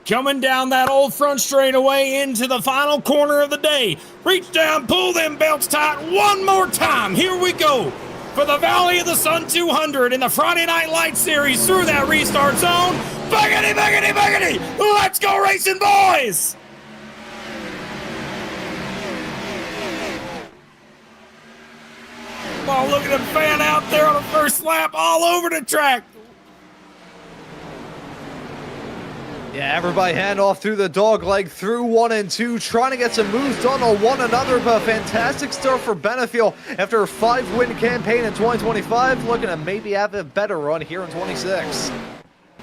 Coming down that old front straightaway into the final corner of the day. Reach down, pull them belts tight one more time. Here we go for the Valley of the Sun 200 in the Friday Night Lights Series through that restart zone. Buggity, buggity, buggity. Let's go racing, boys. Oh, look at him fan out there on the first lap all over the track. Yeah, everybody hand off through the dog leg through 1 and 2, trying to get some moves done on one another, but a fantastic start for Benefiel after a 5-win campaign in 2025, looking to maybe have a better run here in 26.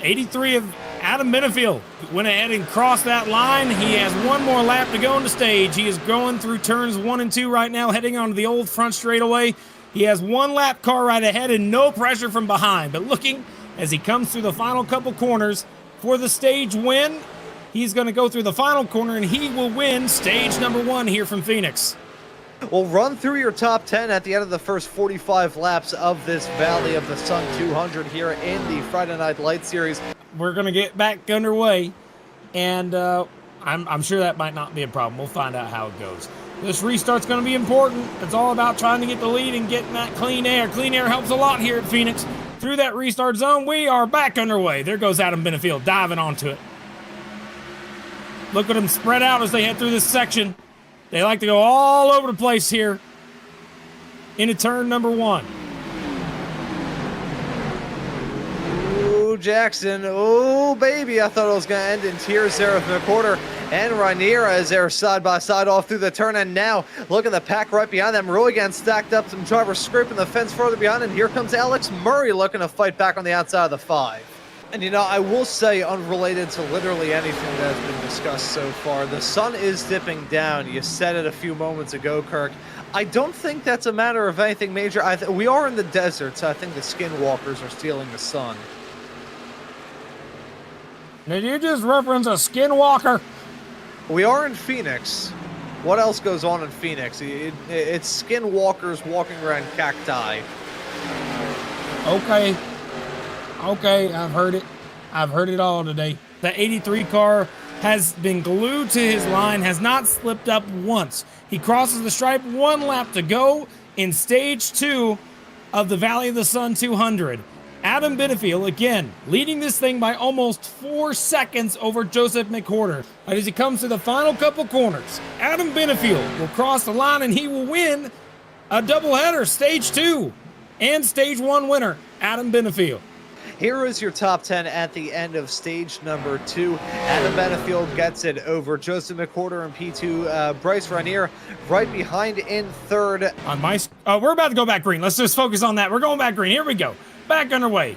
83 of Adam Benefiel went ahead and crossed that line. He has one more lap to go on the stage. He is going through turns 1 and 2 right now, heading onto the old front straightaway. He has one lap car right ahead and no pressure from behind, but looking as he comes through the final couple corners, for the stage win, he's going to go through the final corner and he will win stage number 1 here from Phoenix. We'll run through your top 10 at the end of the first 45 laps of this Valley of the Sun 200 here in the Friday Night Lights Series. We're going to get back underway, and I'm sure that might not be a problem. We'll find out how it goes. This restart's going to be important. It's all about trying to get the lead and getting that clean air. Clean air helps a lot here at Phoenix. Through that restart zone, we are back underway. There goes Adam Benefiel diving onto it. Look at them spread out as they head through this section. They like to go all over the place here into turn number 1. Oh, Jackson. Oh, baby. I thought it was going to end in tears there with McWhorter and Rainier as they're side by side off through the turn. And now look at the pack right behind them. Really getting stacked up. Some drivers scraping the fence further behind. And here comes Alex Murray looking to fight back on the outside of the 5. And, you know, I will say, unrelated to literally anything that has been discussed so far, the sun is dipping down. You said it a few moments ago, Kirk. I don't think that's a matter of anything major. We are in the desert, so I think the skinwalkers are stealing the sun. Did you just reference a skinwalker? We are in Phoenix. What else goes on in Phoenix? It's skinwalkers walking around cacti. Okay, I've heard it. I've heard it all today. The 83 car has been glued to his line, has not slipped up once. He crosses the stripe, 1 lap to go in stage 2 of the Valley of the Sun 200. Adam Benefiel, again, leading this thing by almost 4 seconds over Joseph McWhorter. But as he comes to the final couple corners, Adam Benefiel will cross the line and he will win a doubleheader, stage 2 and stage 1 winner, Adam Benefiel. Here is your top 10 at the end of stage number 2. Adam Benefiel gets it over Joseph McWhorter in P2. Bryce Rainier right behind in 3rd. On my, we're about to go back green. Let's just focus on that. We're going back green. Here we go. Back underway.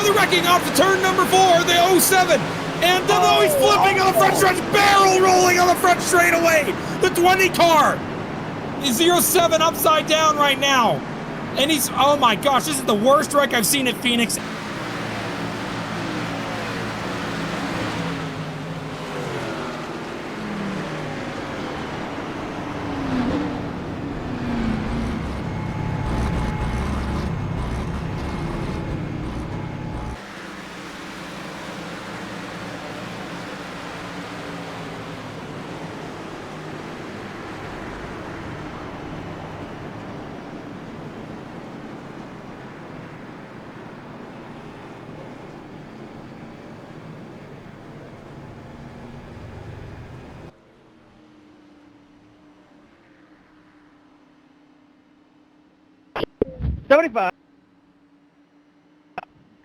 the wrecking off the turn number 4, the 07. And he's flipping on the front stretch, barrel rolling on the front straightaway. The 20 car is 07 upside down right now. And he's, oh my gosh, this is the worst wreck I've seen at Phoenix.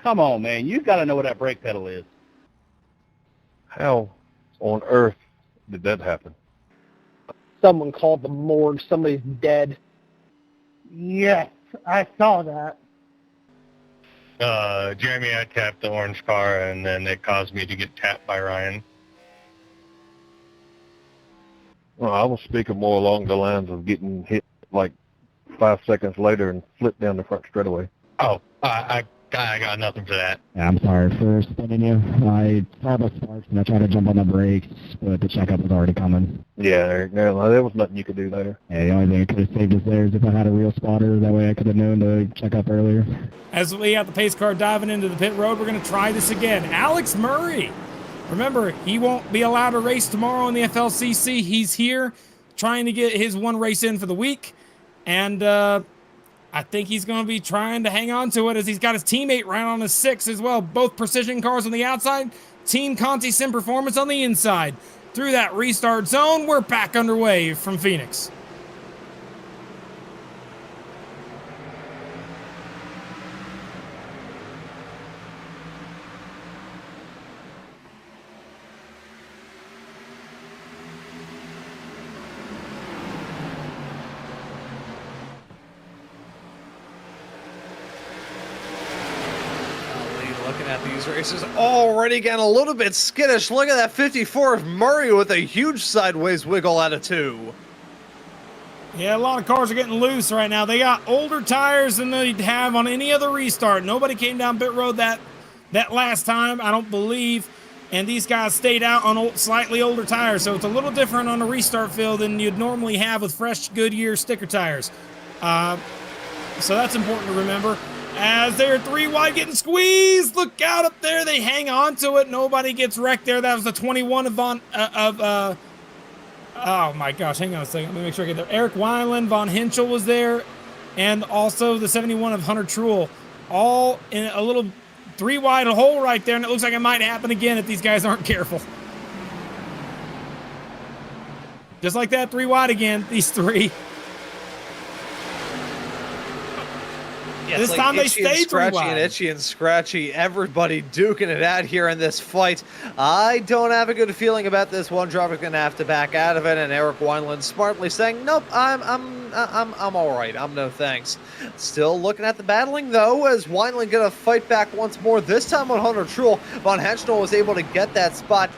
Come on, man. You got to know what that brake pedal is. How on earth did that happen? Someone called the morgue. Somebody's dead. Yes, I saw that. Jeremy, I tapped the orange car, and then it caused me to get tapped by Ryan. Well, I was speaking more along the lines of getting hit like 5 seconds later and flipped down the front straightaway. Oh, I got nothing for that. Yeah, I'm sorry for spinning you. I saw the sparks and I tried to jump on the brakes, but the checkup was already coming. Yeah, Eric, no, there was nothing you could do there. Yeah, the only thing I could have saved us there is if I had a real spotter. That way I could have known to check up earlier. As we have the pace car diving into the pit road, we're going to try this again. Alex Murray. Remember, he won't be allowed to race tomorrow in the FLCC. He's here trying to get his one race in for the week. And I think he's going to be trying to hang on to it as he's got his teammate right on his 6 as well. Both precision cars on the outside, Team Conti Sim Performance on the inside. Through that restart zone, we're back underway from Phoenix. Looking at these races, already getting a little bit skittish. Look at that 54 of Murray with a huge sideways wiggle out of 2. Yeah, a lot of cars are getting loose right now. They got older tires than they'd have on any other restart. Nobody came down pit road that last time, I don't believe. And these guys stayed out on slightly older tires, so it's a little different on a restart field than you'd normally have with fresh Goodyear sticker tires. So that's important to remember. As they're 3 wide getting squeezed. Look out up there. They hang on to it. Nobody gets wrecked there. That was the 21 of oh my gosh, hang on a second. Let me make sure I get there. Eric Wineland, Von Henschel was there, and also the 71 of Hunter Truel. All in a little 3 wide hole right there, and it looks like it might happen again if these guys aren't careful. Just like that, 3 wide again, these 3. Yeah, this time they stayed 3 wide. And itchy and scratchy, everybody duking it out here in this fight. I don't have a good feeling about this. One driver's gonna have to back out of it, and Eric Wineland smartly saying, "Nope, I'm all right. I'm no thanks." Still looking at the battling though, as Wineland gonna fight back once more. This time on Hunter Truel, Von Henschel was able to get that spot.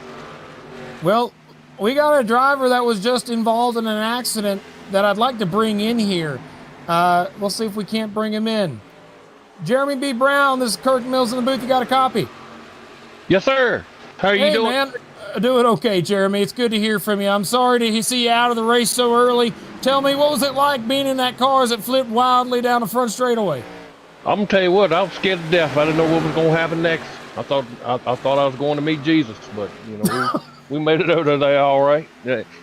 Well, we got a driver that was just involved in an accident that I'd like to bring in here. We'll see if we can't bring him in. Jeremy B. Brown, this is Kirk Mills in the booth. You got a copy? Yes, sir. How are you doing? Man, doing okay, Jeremy. It's good to hear from you. I'm sorry to see you out of the race so early. Tell me, what was it like being in that car as it flipped wildly down the front straightaway? I'm gonna tell you what, I was scared to death. I didn't know what was gonna happen next. I thought I was going to meet Jesus, but you know we made it over there all right.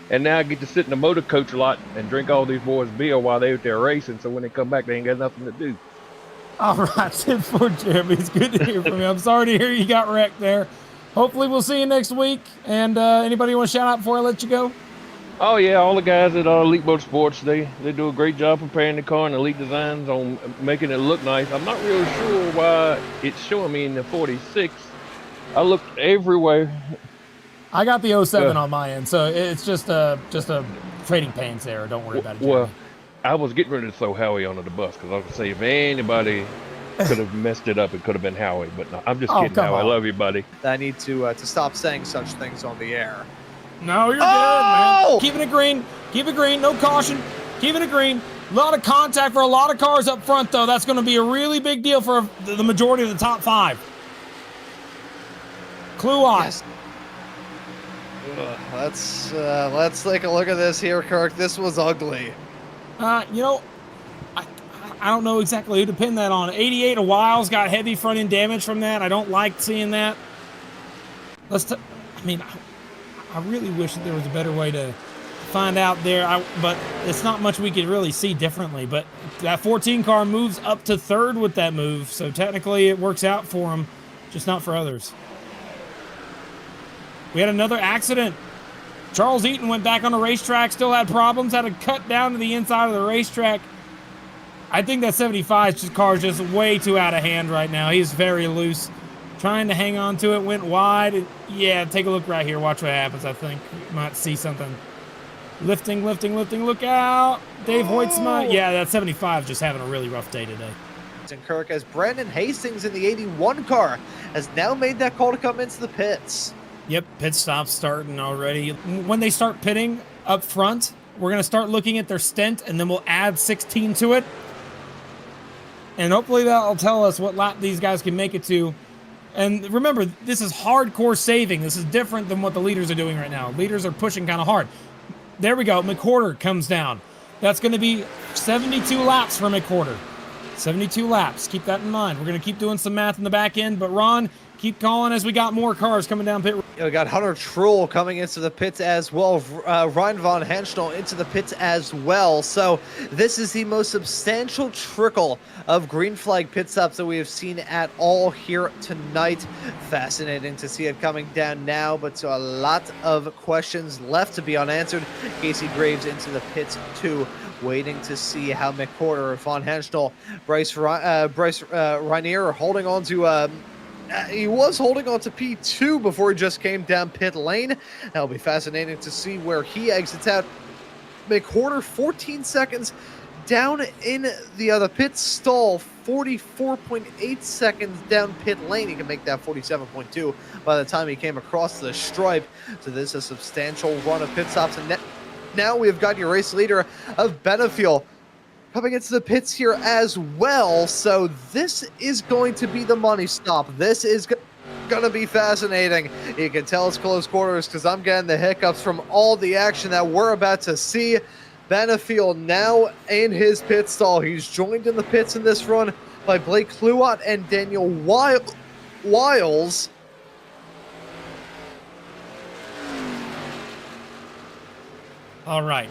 And now I get to sit in the motor coach a lot and drink all these boys' beer while they're out there racing. So when they come back, they ain't got nothing to do. All right, 10-4, Jeremy. It's good to hear from you. I'm sorry to hear you got wrecked there. Hopefully we'll see you next week. And anybody you want to shout out before I let you go? Oh yeah, all the guys at Elite Motorsports, they do a great job preparing the car and Elite Designs on making it look nice. I'm not really sure why it's showing me in the 46. I looked everywhere. I got the 07 on my end, so it's just a trading pains there. Don't worry about it, Jeremy. Well, I was getting ready to throw Howie under the bus because I was going to say if anybody could have messed it up. It could have been Howie, but no, I'm just Oh, kidding, come Howie. I on. love you, buddy. I need to stop saying such things on the air. No, you're Oh! good, man. Keeping it green. Keep it green. No caution. Keeping it green. A lot of contact for a lot of cars up front, though. That's going to be a really big deal for the majority of the top 5. Clue on. Yes. Let's take a look at this here, Kirk. This was ugly. You know, I don't know exactly who to pin that on. 88 a Wiles got heavy front end damage from that. I don't like seeing that. I mean, I really wish that there was a better way to find out there, but it's not much we could really see differently. But that 14 car moves up to 3rd with that move, so technically it works out for him, just not for others. We had another accident. Charles Eaton went back on the racetrack, still had problems, had to cut down to the inside of the racetrack. I think that 75 car is just way too out of hand right now. He's very loose. Trying to hang on to it, went wide. Yeah, take a look right here. Watch what happens, I think. You might see something. Lifting, look out. Dave Hoytsma. Yeah, that 75 is just having a really rough day today. And Kirk, as Brandon Hastings in the 81 car has now made that call to come into the pits. Yep, pit stop starting already. When they start pitting up front, we're going to start looking at their stint, and then we'll add 16 to it. And hopefully that'll tell us what lap these guys can make it to. And remember, this is hardcore saving. This is different than what the leaders are doing right now. Leaders are pushing kind of hard. There we go. McWhorter comes down. That's going to be 72 laps for McWhorter. 72 laps. Keep that in mind. We're going to keep doing some math in the back end. But Ron, keep calling as we got more cars coming down pit road. We got Hunter Trull coming into the pits as well. Ryan Von Henschel into the pits as well. So this is the most substantial trickle of green flag pit stops that we have seen at all here tonight. Fascinating to see it coming down now, but so a lot of questions left to be unanswered. Casey Graves into the pits too, waiting to see how McWhorter, Von Henschel, Bryce Rainier are holding on to he was holding on to P2 before he just came down pit lane. That'll be fascinating to see where he exits out. McWhorter 14 seconds down in the pit stall, 44.8 seconds down pit lane. He can make that 47.2 by the time he came across the stripe. So this is a substantial run of pit stops. And now we've got your race leader of Benefiel coming into the pits here as well. So this is going to be the money stop. This is going to be fascinating. You can tell it's close quarters because I'm getting the hiccups from all the action that we're about to see. Benefiel now in his pit stall. He's joined in the pits in this run by Blake Kluot and Daniel Wiles. All right.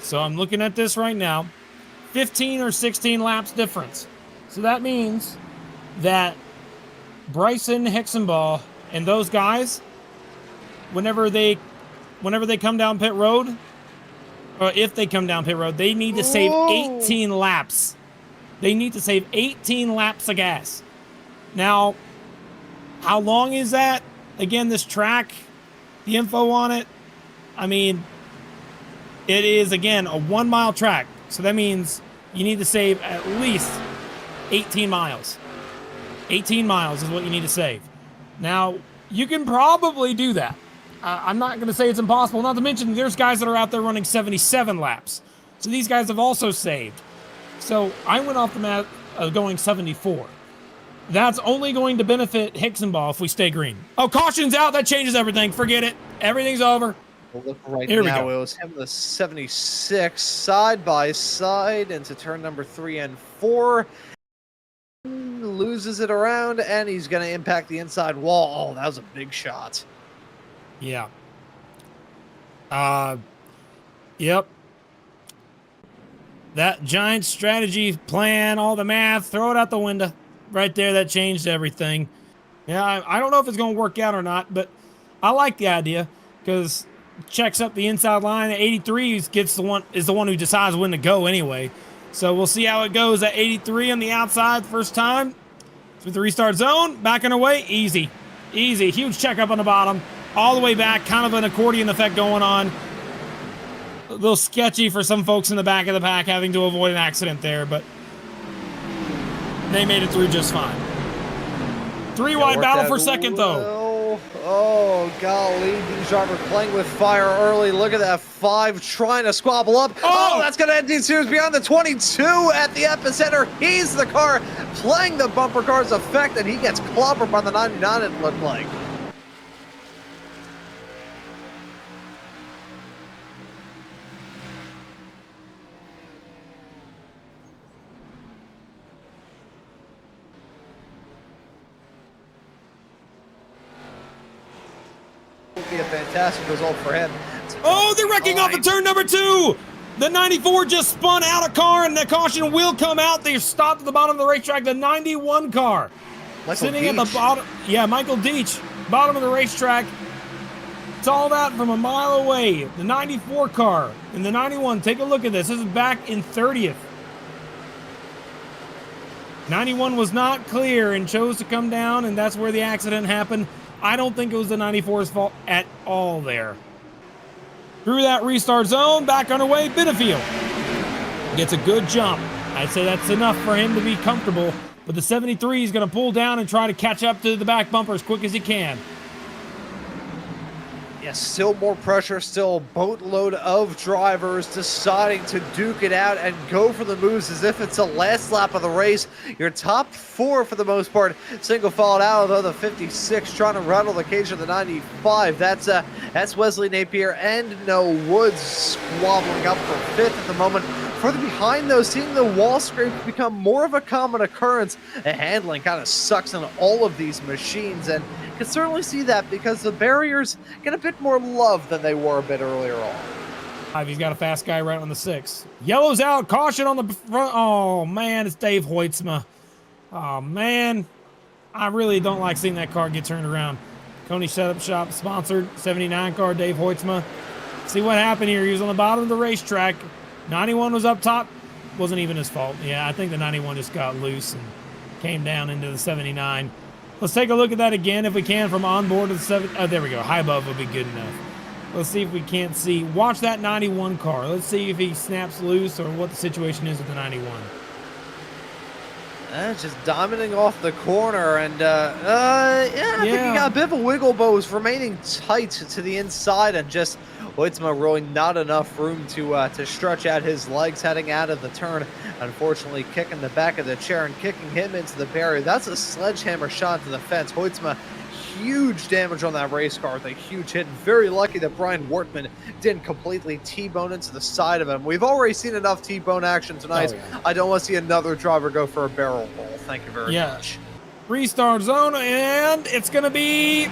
So I'm looking at this right now. 15 or 16 laps difference. So that means that Bryson Hixenbaugh and those guys, whenever they come down pit road, or if they come down pit road, they need to save 18 laps. They need to save 18 laps of gas. Now, how long is that? Again, this track, the info on it, I mean, it is, again, a 1 mile track. So that means you need to save at least 18 miles. 18 miles is what you need to save. Now, you can probably do that. I'm not going to say it's impossible, not to mention there's guys that are out there running 77 laps. So these guys have also saved. So I went off the mat going 74. That's only going to benefit Hixenbaugh if we stay green. Oh, caution's out. That changes everything. Forget it. Everything's over. Look right Here now, we go. it was him, the 76, side by side into turn number 3 and 4. Loses it around, and he's going to impact the inside wall. Oh, that was a big shot. Yeah. Yep. That giant strategy plan, all the math, throw it out the window. Right there, that changed everything. Yeah, I don't know if it's going to work out or not, but I like the idea because checks up the inside line. 83 is the one who decides when to go anyway. So we'll see how it goes at 83 on the outside first time. With the restart zone, backing away, easy. Easy, huge checkup on the bottom. All the way back, kind of an accordion effect going on. A little sketchy for some folks in the back of the pack having to avoid an accident there, but they made it through just fine. Three wide battle for second, though. Oh, golly. These drivers playing with fire early. Look at that 5 trying to squabble up. Oh, that's going to end these series beyond the 22 at the epicenter. He's the car playing the bumper car's effect, and he gets clobbered by the 99, it looked like. Be a fantastic result for him. Oh, they're wrecking off at turn number 2. The 94 just spun out of car, and the caution will come out. They've stopped at the bottom of the racetrack. The 91 car sitting at the bottom. Yeah, Michael Deach, bottom of the racetrack. Saw that from a mile away. The 94 car and the 91. Take a look at this. This is back in 30th. 91 was not clear and chose to come down, and that's where the accident happened. I don't think it was the 94's fault at all there. Through that restart zone, back underway, Benefield gets a good jump. I'd say that's enough for him to be comfortable, but the 73 is going to pull down and try to catch up to the back bumper as quick as he can. Yes, still more pressure, still a boatload of drivers deciding to duke it out and go for the moves as if it's the last lap of the race. Your top 4 for the most part, single followed out, although the 56 trying to rattle the cage of the 95. That's Wesley Napier and Noah Woods squabbling up for 5th at the moment. Further behind, though, seeing the wall scrapes become more of a common occurrence. The handling kind of sucks in all of these machines, and you can certainly see that because the barriers get a bit more love than they were a bit earlier on. He's got a fast guy right on the 6. Yellow's out, caution on the front. Oh, man, it's Dave Hoytsma. Oh, man. I really don't like seeing that car get turned around. Coney Setup Shop sponsored 79 car, Dave Hoytsma. See what happened here. He was on the bottom of the racetrack. 91 was up top. Wasn't even his fault. Yeah, I think the 91 just got loose and came down into the 79. Let's take a look at that again if we can from on board of the 7. Oh, there we go. High above would be good enough. Let's see if we can't see. Watch that 91 car. Let's see if he snaps loose or what the situation is with the 91. Just diamonding off the corner, and I think he got a bit of a wiggle, but was remaining tight to the inside, and just Hoytsma really not enough room to stretch out his legs heading out of the turn. Unfortunately, kicking the back of the chair and kicking him into the barrier. That's a sledgehammer shot to the fence. Hoytsma, huge damage on that race car with a huge hit. Very lucky that Brian Wortman didn't completely T-bone into the side of him. We've already seen enough T-bone action tonight. Oh, yeah. I don't want to see another driver go for a barrel roll. Thank you very much. Restart zone, and it's going to be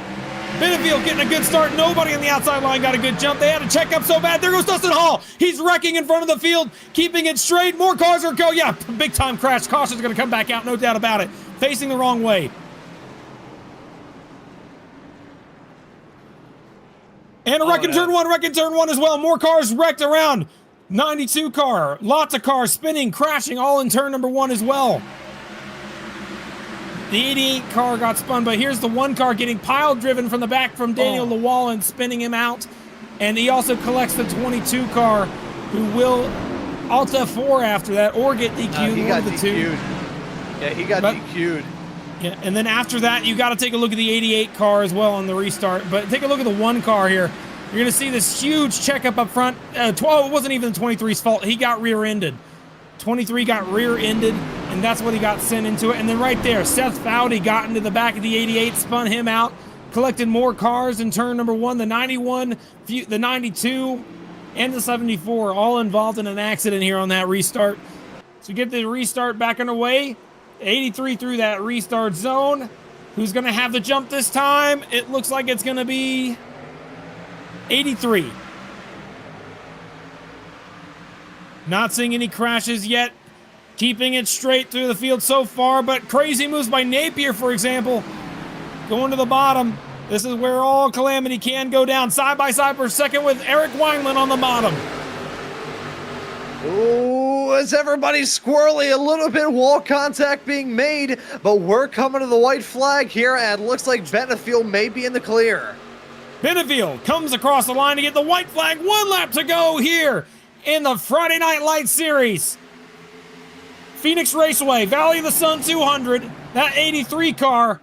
Benefield getting a good start. Nobody on the outside line got a good jump. They had to check up so bad. There goes Dustin Hall. He's wrecking in front of the field, keeping it straight. More cars are going. Yeah, big time crash. Caution's going to come back out, no doubt about it. Facing the wrong way. And a wreck in turn one as well. More cars wrecked around. 92 car. Lots of cars spinning, crashing, all in turn number 1 as well. The 88 car got spun, but here's the 1 car getting pile driven from the back from Daniel Lawal and spinning him out. And he also collects the 22 car, who will alt F4 after that or get DQ'd. He got DQ'd. Yeah, he got DQ'd. Yeah, and then after that, you got to take a look at the 88 car as well on the restart. But take a look at the 1 car here. You're going to see this huge checkup up front. 12, it wasn't even the 23's fault. He got rear-ended. 23 got rear-ended, and that's what he got sent into it. And then right there, Seth Foudy got into the back of the 88, spun him out, collected more cars in turn number 1. The 91, the 92, and the 74 all involved in an accident here on that restart. So get the restart back underway. 83 through that restart zone. Who's going to have the jump this time? It looks like it's going to be 83. Not seeing any crashes yet. Keeping it straight through the field so far, but crazy moves by Napier, for example. Going to the bottom. This is where all calamity can go down. Side by side for second with Eric Weinland on the bottom. Ooh, as everybody's squirrely, a little bit of wall contact being made, but we're coming to the white flag here, and looks like Benefield may be in the clear. Benefield comes across the line to get the white flag. 1 lap to go here in the Friday Night Lights Series. Phoenix Raceway, Valley of the Sun 200, that 83 car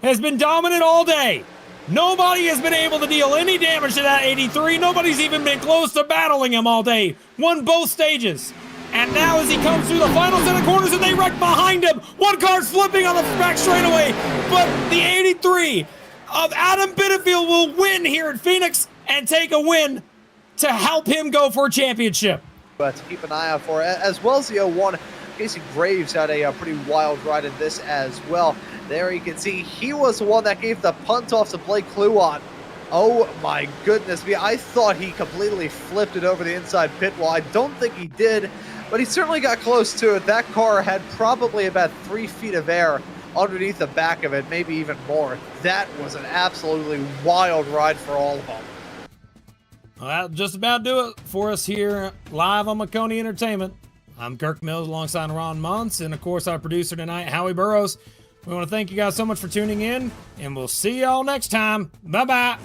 has been dominant all day. Nobody has been able to deal any damage to that 83. Nobody's even been close to battling him all day. Won both stages. And now as he comes through the final set of corners and they wreck behind him, one car's flipping on the back straightaway, but the 83 of Adam Bitterfield will win here at Phoenix and take a win to help him go for a championship. But to keep an eye out for, as well as the 01, Casey Graves had a pretty wild ride in this as well. There you can see he was the one that gave the punt off to Blake Kluon. Oh my goodness me, I thought he completely flipped it over the inside pit wall. I don't think he did, but he certainly got close to it. That car had probably about 3 feet of air underneath the back of it, maybe even more. That was an absolutely wild ride for all of them. Well, that'll just about do it for us here live on Marconi Entertainment. I'm Kirk Mills alongside Ron Muntz, and of course our producer tonight, Howie Burrows. We want to thank you guys so much for tuning in, and we'll see y'all next time. Bye-bye.